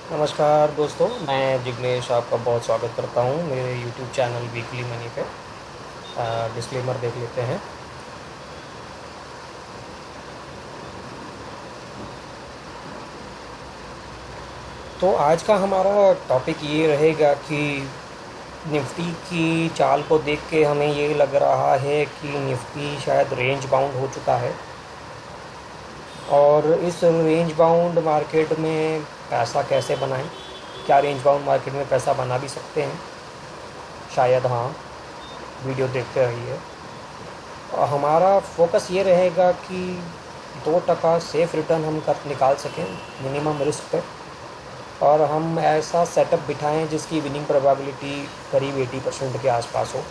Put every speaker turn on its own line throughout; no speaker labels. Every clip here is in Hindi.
नमस्कार दोस्तों, मैं जिग्नेश आपका बहुत स्वागत करता हूँ मेरे यूट्यूब चैनल वीकली मनी पे। डिस्क्लेमर देख लेते हैं। तो आज का हमारा टॉपिक ये रहेगा कि निफ्टी की चाल को देख के हमें ये लग रहा है कि निफ्टी शायद रेंज बाउंड हो चुका है और इस रेंज बाउंड मार्केट में पैसा कैसे बनाएं। क्या रेंज बाउंड मार्केट में पैसा बना भी सकते हैं? शायद हाँ। वीडियो देखते रहिए। और हमारा फोकस ये रहेगा कि 2% सेफ़ रिटर्न हम कर निकाल सकें मिनिमम रिस्क पे, और हम ऐसा सेटअप बिठाएं जिसकी विनिंग प्रोबेबिलिटी करीब 80% के आसपास हो।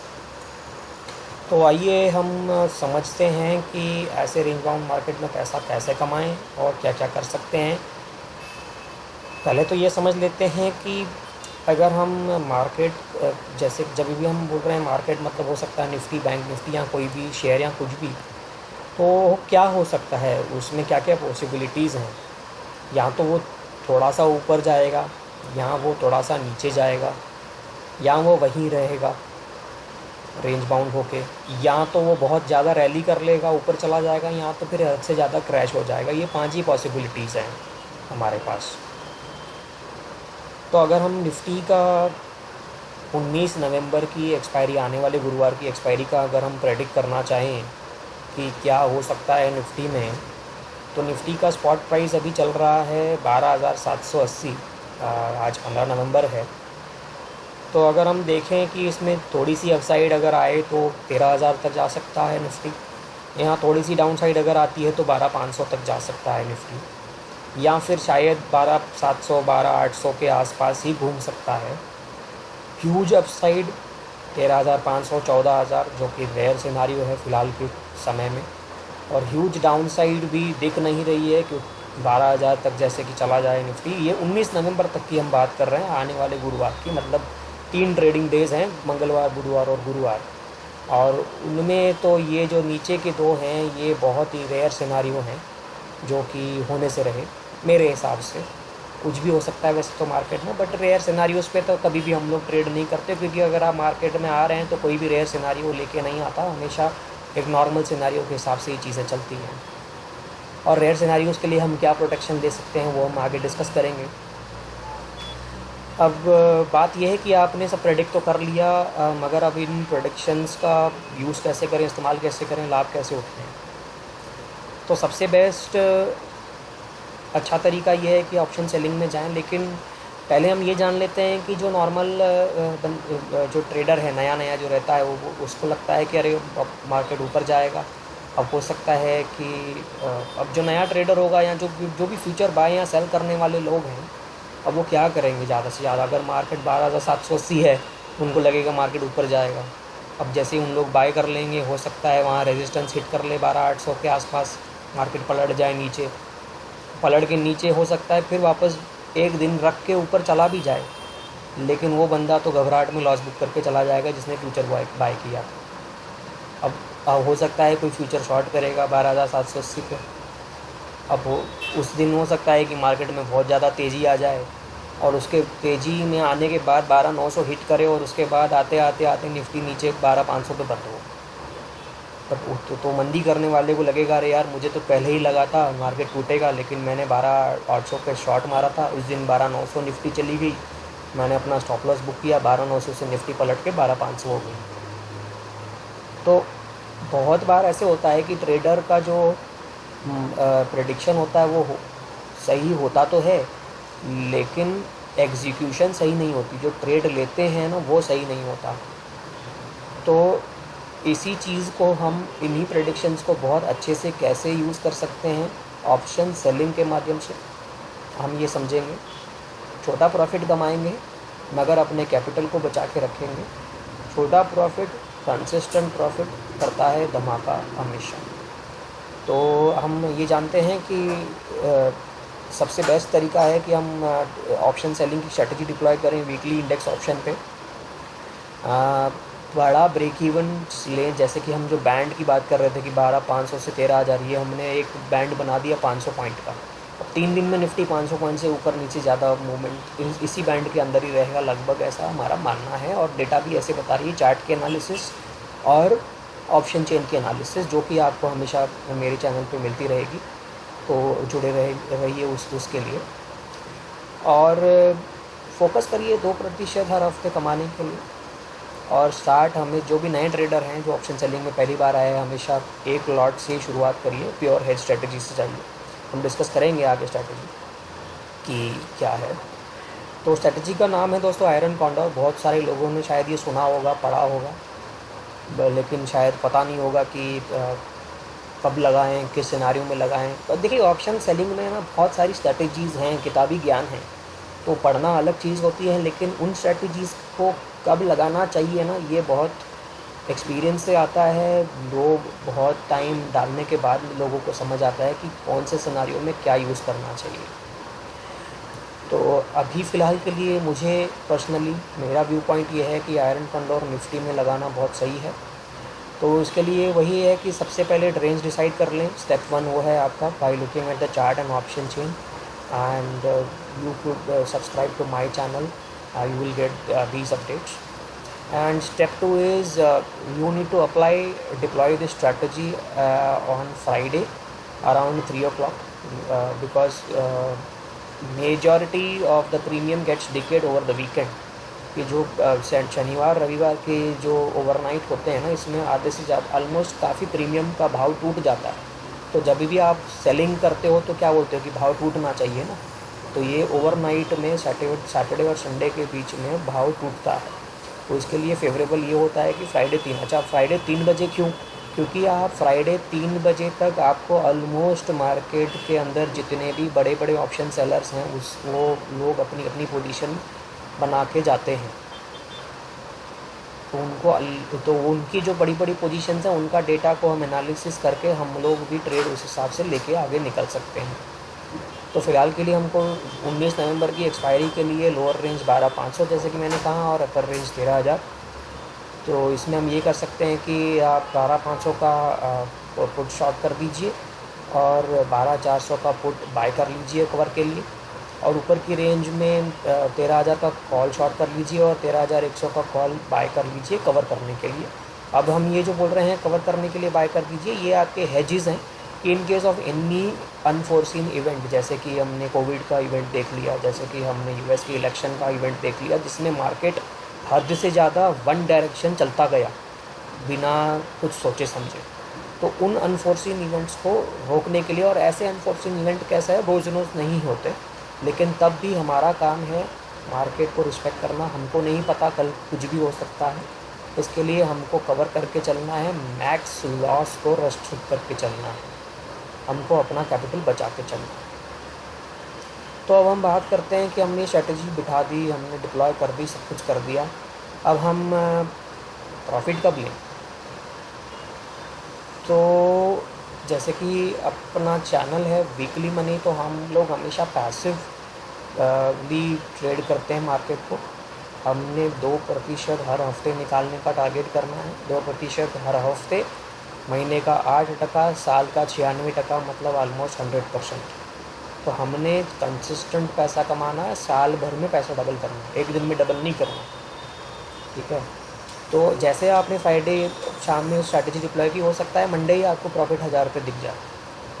तो आइए हम समझते हैं कि ऐसे रेंज बाउंड मार्केट में पैसा कैसे कमाएं और क्या क्या कर सकते हैं। पहले तो ये समझ लेते हैं कि अगर हम मार्केट, जैसे जब भी हम बोल रहे हैं मार्केट, मतलब हो सकता है निफ्टी, बैंक निफ्टी या कोई भी शेयर या कुछ भी, तो क्या हो सकता है, उसमें क्या क्या पॉसिबिलिटीज़ हैं। या तो वो थोड़ा सा ऊपर जाएगा, या वो थोड़ा सा नीचे जाएगा, या वो वहीं रहेगा रेंज बाउंड होके, या तो वो बहुत ज़्यादा रैली कर लेगा, ऊपर चला जाएगा, या तो फिर हद से ज़्यादा क्रैश हो जाएगा। ये 5 ही पॉसिबिलिटीज़ हैं हमारे पास। तो अगर हम निफ्टी का 19 नवंबर की एक्सपायरी, आने वाले गुरुवार की एक्सपायरी का अगर हम प्रेडिक्ट करना चाहें कि क्या हो सकता है निफ्टी में, तो निफ्टी का स्पॉट प्राइस अभी चल रहा है 12,780। आज 15 नवंबर है। तो अगर हम देखें कि इसमें थोड़ी सी अपसाइड अगर आए तो 13,000 तक जा सकता है निफ्टी। यहाँ थोड़ी सी डाउन साइड अगर आती है तो 12,500 तक जा सकता है निफ्टी, या फिर शायद 12,700 12,800 के आसपास ही घूम सकता है। ह्यूज अपसाइड 13,500 14,000, जो कि रेयर सिनारियो है फ़िलहाल के समय में, और ह्यूज डाउन साइड भी दिख नहीं रही है कि 12,000 तक जैसे कि चला जाए निफ्टी। ये 19 नवंबर तक की हम बात कर रहे हैं, आने वाले गुरुवार की, मतलब 3 ट्रेडिंग डेज़ हैं, मंगलवार, बुधवार और गुरुवार। और उनमें तो ये जो नीचे के 2 हैं ये बहुत ही रेयर सिनारियो हैं जो कि होने से रहे मेरे हिसाब से। कुछ भी हो सकता है वैसे तो मार्केट में, बट रेयर सिनारियोज़ पे तो कभी भी हम लोग ट्रेड नहीं करते, क्योंकि अगर आप मार्केट में आ रहे हैं तो कोई भी रेयर सिनारियो लेके नहीं आता। हमेशा एक नॉर्मल सिनारियो के हिसाब से ये चीज़ें चलती हैं। और रेयर सिनारियोज़ के लिए हम क्या प्रोटेक्शन दे सकते हैं वो हम आगे डिस्कस करेंगे। अब बात यह है कि आपने सब प्रेडिक्ट तो कर लिया, मगर अब इन प्रोडिक्शंस का यूज़ कैसे करें, इस्तेमाल कैसे करें, लाभ कैसे उठाएं। तो सबसे बेस्ट अच्छा तरीका ये है कि ऑप्शन सेलिंग में जाएं। लेकिन पहले हम ये जान लेते हैं कि जो नॉर्मल जो ट्रेडर है, नया नया जो रहता है, वो उसको लगता है कि अरे अब मार्केट ऊपर जाएगा। अब हो सकता है कि अब जो नया ट्रेडर होगा या जो भी फ्यूचर बाय या सेल करने वाले लोग हैं, अब वो क्या करेंगे ज़्यादा से ज़्यादा। अगर मार्केट 12,780 है, उनको लगेगा मार्केट ऊपर जाएगा। अब जैसे ही उन लोग बाय कर लेंगे, हो सकता है वहाँ रेजिस्टेंस हिट कर ले 12,800 के आसपास, मार्केट पलट जाए नीचे, पलट के नीचे हो सकता है फिर वापस एक दिन रख के ऊपर चला भी जाए, लेकिन वो बंदा तो घबराहट में लॉस बुक करके चला जाएगा जिसने फ्यूचर बाय किया था। अब हो सकता है कोई फ्यूचर शॉर्ट करेगा 12,780 पे। अब उस दिन हो सकता है कि मार्केट में बहुत ज़्यादा तेज़ी आ जाए, और उसके तेज़ी में आने के बाद 12,900 हिट करे, और उसके बाद आते आते आते निफ्टी नीचे 12,500 पे बंद हो। बट तो मंदी करने वाले को लगेगा अरे यार, मुझे तो पहले ही लगा था मार्केट टूटेगा, लेकिन मैंने 12,800 पे शॉर्ट मारा था, उस दिन 12,900 निफ्टी चली गई, मैंने अपना स्टॉप लॉस बुक किया, 12,900 से निफ्टी पलट के 12,500 हो गई। तो बहुत बार ऐसे होता है कि ट्रेडर का जो प्रेडिक्शन होता है वो सही होता तो है, लेकिन एग्जीक्यूशन सही नहीं होती। जो ट्रेड लेते हैं ना, वो सही नहीं होता। तो इसी चीज़ को हम, इन्हीं प्रेडिक्शंस को बहुत अच्छे से कैसे यूज़ कर सकते हैं ऑप्शन सेलिंग के माध्यम से, हम ये समझेंगे। छोटा प्रॉफिट कमाएंगे मगर अपने कैपिटल को बचा के रखेंगे। छोटा प्रॉफिट कंसिस्टेंट प्रॉफिट करता है धमाका हमेशा। तो हम ये जानते हैं कि सबसे बेस्ट तरीका है कि हम ऑप्शन सेलिंग की स्ट्रेटजी डिप्लॉय करें वीकली इंडेक्स ऑप्शन पे। बड़ा ब्रेक इवन लें, जैसे कि हम जो बैंड की बात कर रहे थे कि 12,500 से 13,000, ये हमने एक बैंड बना दिया 500 पॉइंट का। अब 3 दिन में निफ्टी 500 पॉइंट से ऊपर नीचे ज़्यादा मूवमेंट इसी बैंड के अंदर ही रहेगा लगभग, ऐसा हमारा मानना है। और डेटा भी ऐसे बता रही है, चार्ट के एनालिसिस और ऑप्शन चेन की एनालिसिस, जो कि आपको हमेशा मेरे चैनल पे मिलती रहेगी, तो जुड़े रहिए उसके लिए। और फोकस करिए 2% हर हफ्ते कमाने के लिए। और स्टार्ट हमें जो भी नए ट्रेडर हैं जो ऑप्शन सेलिंग में पहली बार आए हैं, हमेशा एक लॉट से शुरुआत करिए, प्योर हेज स्ट्रेटजी से चाहिए। हम डिस्कस करेंगे आगे स्ट्रेटजी कि क्या है। तो स्ट्रेटजी का नाम है दोस्तों आयरन कॉन्डोर। बहुत सारे लोगों ने शायद ये सुना होगा, पढ़ा होगा, लेकिन शायद पता नहीं होगा कि कब लगाएं, किस सिनारियों में लगाएं। तो देखिए ऑप्शन सेलिंग में ना बहुत सारी स्ट्रेटजीज़ हैं, किताबी ज्ञान है, तो पढ़ना अलग चीज़ होती है, लेकिन उन स्ट्रेटजीज़ को कब लगाना चाहिए ना, ये बहुत एक्सपीरियंस से आता है। लोग बहुत टाइम डालने के बाद लोगों को समझ आता है कि कौन से सिनारियों में क्या यूज़ करना चाहिए। तो अभी फ़िलहाल के लिए मुझे पर्सनली मेरा व्यू पॉइंट ये है कि आयरन कॉन्डोर निफ्टी में लगाना बहुत सही है। तो इसके लिए वही है कि सबसे पहले रेंज डिसाइड कर लें। स्टेप 1 वो है आपका by looking at the chart and option chain, and you could subscribe to my channel. You will get these updates. And step 2 is you need to deploy this strategy on Friday around 3 o'clock, because majority of the premium gets decayed over the weekend. कि जो शनिवार रविवार के जो ओवरनाइट होते हैं ना, इसमें आधे से ज़्यादा ऑलमोस्ट काफ़ी प्रीमियम का भाव टूट जाता है। तो जब भी आप सेलिंग करते हो तो क्या बोलते हो कि भाव टूटना चाहिए ना, तो ये ओवरनाइट में सैटरडे और संडे के बीच में भाव टूटता है। तो इसके लिए फेवरेबल ये होता है कि फ्राइडे 3 बजे क्यों? क्योंकि आप फ्राइडे 3 बजे तक आपको ऑलमोस्ट मार्केट के अंदर जितने भी बड़े बड़े ऑप्शन सेलर्स हैं वो लोग अपनी अपनी पोजीशन बना के जाते हैं। तो उनकी जो बड़ी बड़ी पोजीशंस हैं उनका डेटा को हम एनालिसिस करके हम लोग भी ट्रेड उस हिसाब से लेके आगे निकल सकते हैं। तो फ़िलहाल के लिए हमको 19 नवंबर की एक्सपायरी के लिए लोअर रेंज 12,500 जैसे कि मैंने कहा, और अपर रेंज 13,000। तो इसमें हम ये कर सकते हैं कि आप 12,500 का पुट शॉर्ट कर दीजिए और 12,400 का पुट बाय कर लीजिए कवर के लिए, और ऊपर की रेंज में 13,000 का कॉल शॉर्ट कर लीजिए और 13,100 का कॉल बाय कर लीजिए कवर करने के लिए। अब हम ये जो बोल रहे हैं कवर करने के लिए बाय कर दीजिए, ये आपके हेजेस हैं कि in case of any unforeseen event, जैसे कि हमने कोविड का इवेंट देख लिया, जैसे कि हमने यूएस के इलेक्शन का इवेंट देख लिया, जिसमें मार्केट हद से ज़्यादा वन डायरेक्शन चलता गया बिना कुछ सोचे समझे। तो उन अनफोर्सिन इवेंट्स को रोकने के लिए, और ऐसे अनफोर्सिन इवेंट कैसा है, रोज़ रोज़ नहीं होते, लेकिन तब भी हमारा काम है मार्केट को रिस्पेक्ट करना। हमको नहीं पता कल कुछ भी हो सकता है, इसके लिए हमको कवर करके चलना है, मैक्स लॉस को रेस्ट्रिक्ट करके चलना है, हमको अपना कैपिटल बचा के चलना है। तो अब हम बात करते हैं कि हमने स्ट्रेटजी बिठा दी, हमने डिप्लॉय कर दी, सब कुछ कर दिया, अब हम प्रॉफिट कब लें। तो जैसे कि अपना चैनल है वीकली मनी, तो हम लोग हमेशा पैसिव भी ट्रेड करते हैं मार्केट को। हमने 2% हर हफ्ते निकालने का टारगेट करना है। 2% हर हफ्ते, महीने का 8%, साल का 96%, मतलब ऑलमोस्ट 100%। तो हमने कंसिस्टेंट पैसा कमाना है, साल भर में पैसा डबल करना है, एक दिन में डबल नहीं करना, ठीक है। तो जैसे आपने फ्राइडे शाम में स्ट्रैटेजी डिप्लॉय की, हो सकता है मंडे ही आपको प्रॉफिट 1,000 रुपये दिख जाए,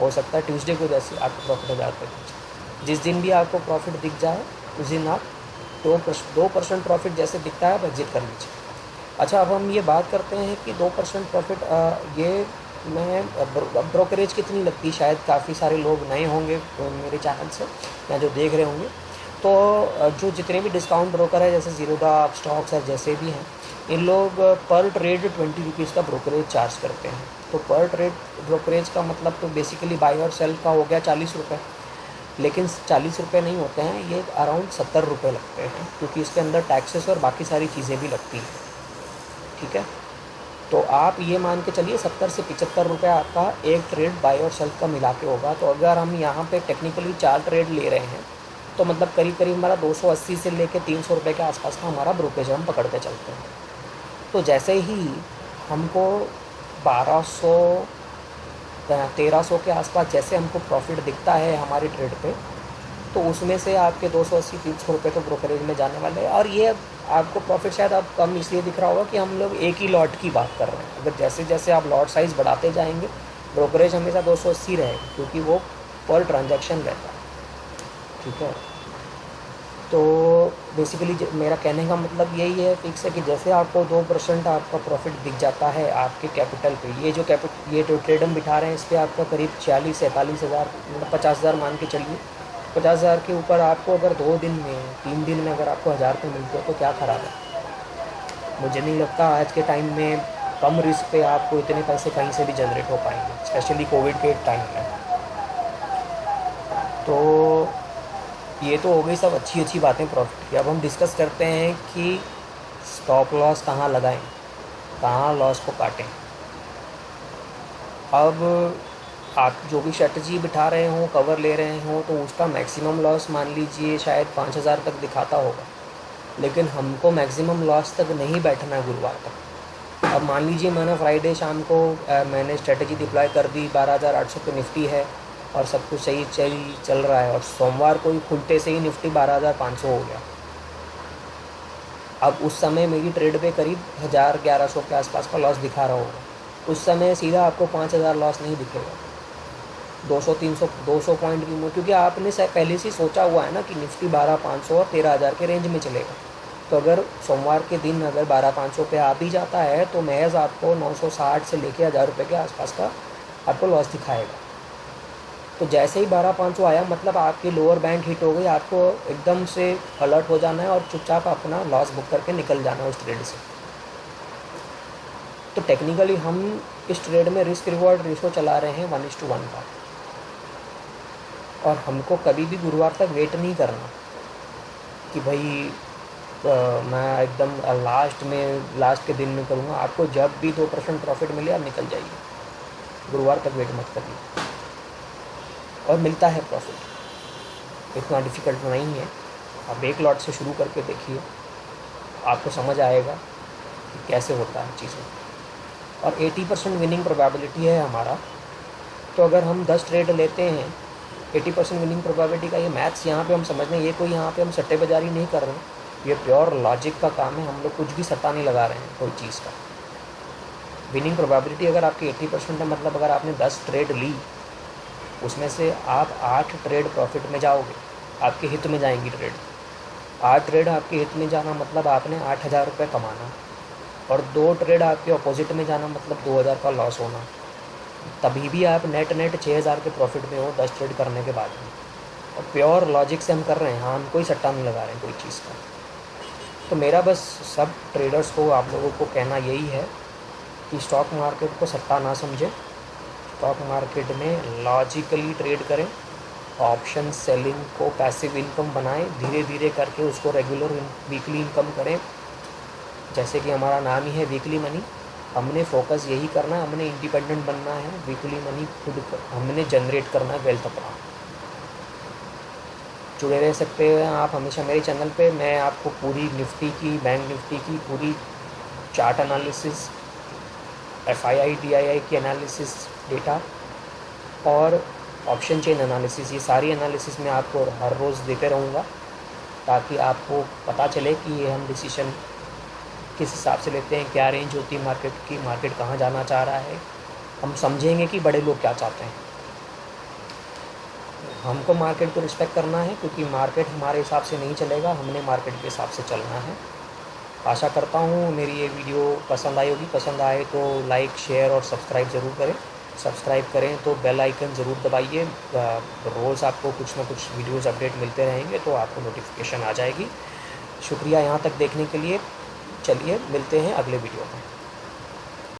हो सकता है ट्यूसडे को जैसे आपको प्रॉफिट 1,000 रुपये दिख जाए। जिस दिन भी आपको प्रॉफिट दिख जाए उस दिन आप 2% प्रॉफिट जैसे दिखता है आप एग्जिट कर लीजिए। अच्छा, अब हम ये बात करते हैं कि 2% प्रॉफिट ये मैं ब्रोकरेज कितनी लगती है। शायद काफ़ी सारे लोग नए होंगे मेरे चैनल से या जो देख रहे होंगे, तो जो जितने भी डिस्काउंट ब्रोकर है जैसे ज़ीरोधा, स्टॉक्स है, जैसे भी हैं, इन लोग पर ट्रेड 20 रुपीज़ का ब्रोकरेज चार्ज करते हैं। तो पर ट्रेड ब्रोकरेज का मतलब तो बेसिकली बाई और सेल का हो गया 40 रुपये, लेकिन 40 रुपये नहीं होते हैं, ये अराउंड 70 रुपये लगते हैं, क्योंकि इसके अंदर टैक्सेस और बाकी सारी चीज़ें भी लगती हैं, ठीक है। तो आप ये मान के चलिए 70 से 75 रुपये आपका एक ट्रेड बाई और सेल का मिला के होगा। तो अगर हम यहाँ पे टेक्निकली 4 ट्रेड ले रहे हैं तो मतलब करीब करीब हमारा 280 से लेके 300 रुपये के आसपास का हमारा ब्रोकरेज हम पकड़ते चलते हैं। तो जैसे ही हमको 1200 1300 के आसपास जैसे हमको प्रॉफिट दिखता है हमारे ट्रेड पे, तो उसमें से आपके 280-300 रुपये तो ब्रोकरेज में जाने वाले हैं। और ये आपको प्रॉफिट शायद अब कम इसलिए दिख रहा होगा कि हम लोग एक ही लॉट की बात कर रहे हैं। अगर जैसे जैसे आप लॉट साइज़ बढ़ाते जाएंगे, ब्रोकरेज हमेशा 280 रहेगा, क्योंकि वो पर ट्रांजैक्शन रहता है। ठीक है, तो बेसिकली मेरा कहने का मतलब यही है फिक्स है कि जैसे आपको 2% आपका प्रॉफिट दिख जाता है आपके कैपिटल पे, ये जो ट्रेड हम बिठा रहे हैं इस पर आपका करीब 40-43 हज़ार, मतलब 50,000 मान के चलिए। 50,000 के ऊपर आपको अगर 2 दिन में 3 दिन में अगर आपको 1000 रुपये मिलते हो तो क्या ख़राब है। मुझे नहीं लगता आज के टाइम में कम रिस्क पे आपको इतने पैसे कहीं से भी जनरेट हो पाएंगे, स्पेशली कोविड के टाइम में। तो ये तो हो गई सब अच्छी अच्छी बातें प्रॉफिट की। अब हम डिस्कस करते हैं कि स्टॉप लॉस कहाँ लगाएं, कहाँ लॉस को काटें। अब आप जो भी स्ट्रेटजी बिठा रहे हों, कवर ले रहे हों, तो उसका मैक्सिमम लॉस मान लीजिए शायद 5,000 तक दिखाता होगा, लेकिन हमको मैक्सिमम लॉस तक नहीं बैठना है गुरुवार तक। अब मान लीजिए मैंने फ्राइडे शाम को मैंने स्ट्रेटजी डिप्लॉय कर दी, 12,800 पे निफ्टी है और सब कुछ सही चल रहा है, और सोमवार को ही खुलते से ही निफ्टी 12,500 हो गया। अब उस समय मेरी ट्रेड पे करीब 1,000-1,100 के आसपास का लॉस दिखा रहा होगा। उस समय सीधा आपको 5,000 लॉस नहीं दिखेगा, 200-300-200 पॉइंट की मूव, क्योंकि आपने पहले से सोचा हुआ है ना कि निफ्टी 12,500 और 13,000 के रेंज में चलेगा। तो अगर सोमवार के दिन अगर 12,500 पे आ भी जाता है तो महज आपको 960 से लेके 1,000 रुपये के आसपास का आपको लॉस दिखाएगा। तो जैसे ही 12,500 आया मतलब आपकी लोअर बैंड हिट हो गई, आपको एकदम से अलर्ट हो जाना है और चुपचाप अपना लॉस बुक करके निकल जाना है उस ट्रेड से। तो टेक्निकली हम इस ट्रेड में रिस्क रिवॉर्ड रेशो चला रहे हैं 1:1 का, और हमको कभी भी गुरुवार तक वेट नहीं करना कि भाई मैं एकदम लास्ट के दिन में करूँगा। आपको जब भी 2% प्रॉफिट मिले आप निकल जाइए, गुरुवार तक वेट मत करिए, और मिलता है प्रॉफिट, इतना डिफ़िकल्ट नहीं है। आप एक लॉट से शुरू करके देखिए, आपको समझ आएगा कि कैसे होता है चीज़ें। और 80% विनिंग प्रोबेबिलिटी है हमारा, तो अगर हम 10 ट्रेड लेते हैं 80% विनिंग प्रोबेबिलिटी का, ये मैथ्स यहाँ पे हम समझ लें, ये कोई यहाँ पे हम सट्टेबाजी नहीं कर रहे हैं, ये प्योर लॉजिक का काम है। हम लोग कुछ भी सट्टा नहीं लगा रहे हैं कोई चीज़ का। विनिंग प्रोबेबिलिटी अगर आपकी 80% है, मतलब अगर आपने 10 ट्रेड ली उसमें से आप 8 ट्रेड प्रॉफिट में जाओगे, आपके हित में जाएंगी ट्रेड। 8 ट्रेड आपके हित में जाना मतलब आपने 8,000 रुपये कमाना, और 2 ट्रेड आपके अपोजिट में जाना मतलब 2,000 का लॉस होना। तभी भी आप नेट 6,000 के प्रॉफिट में हो 10 ट्रेड करने के बाद में। और प्योर लॉजिक से हम कर रहे हैं, हाँ, हम कोई सट्टा नहीं लगा रहे हैं कोई चीज़ का। तो मेरा बस सब ट्रेडर्स को, आप लोगों को कहना यही है कि स्टॉक मार्केट को सट्टा ना समझें, स्टॉक मार्केट में लॉजिकली ट्रेड करें, ऑप्शन सेलिंग को पैसिव इनकम बनाएं, धीरे धीरे करके उसको रेगुलर वीकली इनकम करें। जैसे कि हमारा नाम ही है वीकली मनी, हमने फोकस यही करना है, हमने इंडिपेंडेंट बनना है, वीकली मनी खुद हमने जनरेट करना है, वेल्थ अपना। जुड़े रह सकते हैं आप हमेशा मेरे चैनल पे। मैं आपको पूरी निफ्टी की, बैंक निफ्टी की पूरी चार्ट एनालिसिस, FII DII की एनालिसिस डेटा और ऑप्शन चेन एनालिसिस, ये सारी एनालिसिस मैं आपको हर रोज़ देते रहूँगा, ताकि आपको पता चले कि ये हम डिसीजन किस हिसाब से लेते हैं, क्या रेंज होती है मार्केट की, मार्केट कहाँ जाना चाह रहा है। हम समझेंगे कि बड़े लोग क्या चाहते हैं। हमको मार्केट को रिस्पेक्ट करना है, क्योंकि मार्केट हमारे हिसाब से नहीं चलेगा, हमने मार्केट के हिसाब से चलना है। आशा करता हूँ मेरी ये वीडियो पसंद आई होगी। पसंद आए तो लाइक, शेयर और सब्सक्राइब ज़रूर करें। सब्सक्राइब करें तो बेल आइकन ज़रूर दबाइए। रोज़ आपको कुछ ना कुछ वीडियोज़ अपडेट मिलते रहेंगे, तो आपको नोटिफिकेशन आ जाएगी। शुक्रिया यहाँ तक देखने के लिए। चलिए मिलते हैं अगले वीडियो में।